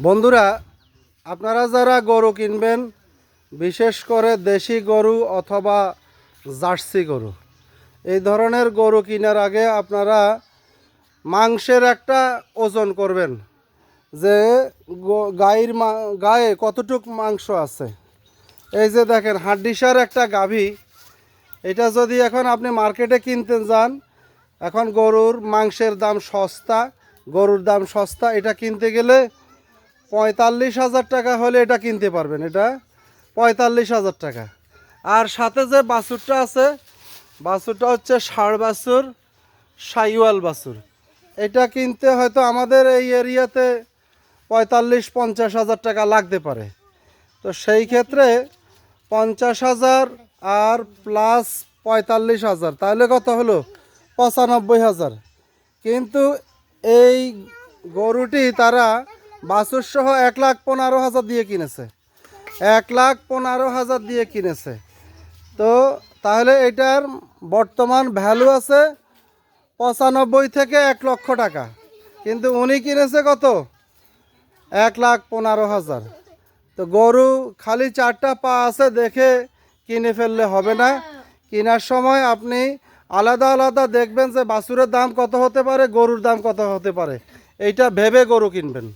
বন্ধুরা, আপনারা যারা গরু কিনবেন, বিশেষ করে দেশি গরু অথবা জার্সি গরু, এই ধরনের গরু কেনার আগে আপনারা মাংসের একটা ওজন করবেন যে গায়ে কতটুক মাংস আছে। এই যে দেখেন, হাড্ডিসার একটা গাভী, এটা যদি এখন আপনি মার্কেটে কিনতে যান, এখন গরুর মাংসের দাম সস্তা, গরুর দাম সস্তা। এটা কিনতে গেলে 45,000 টাকা হলে এটা কিনতে পারবেন, এটা 45,000 টাকা। আর সাথে যে বাছুরটা আছে, বাছুরটা হচ্ছে ষাঁড় বাছুর, সাইওয়াল বাছুর। এটা কিনতে হয়তো আমাদের এই এরিয়াতে 45-50,000 টাকা লাগতে পারে। তো সেই ক্ষেত্রে 50,000 আর প্লাস 45,000, তাহলে কত হলো? 95,000। কিন্তু এই গরুটি তারা বাছুর সহ 1,15,000 দিয়ে কিনেছে, 1,15,000 দিয়ে কিনেছে। তো তাহলে এটার বর্তমান ভ্যালু আছে 95 থেকে 1 লক্ষ টাকা, কিন্তু উনি কিনেছে কত? 1,15,000। তো গরু খালি 4টা পা আছে দেখে কিনে ফেললে হবে না। কেনার সময় আপনি আলাদা আলাদা দেখবেন যে বাছুরের দাম কত হতে পারে, গরুর দাম কত হতে পারে, এইটা ভেবে গরু কিনবেন।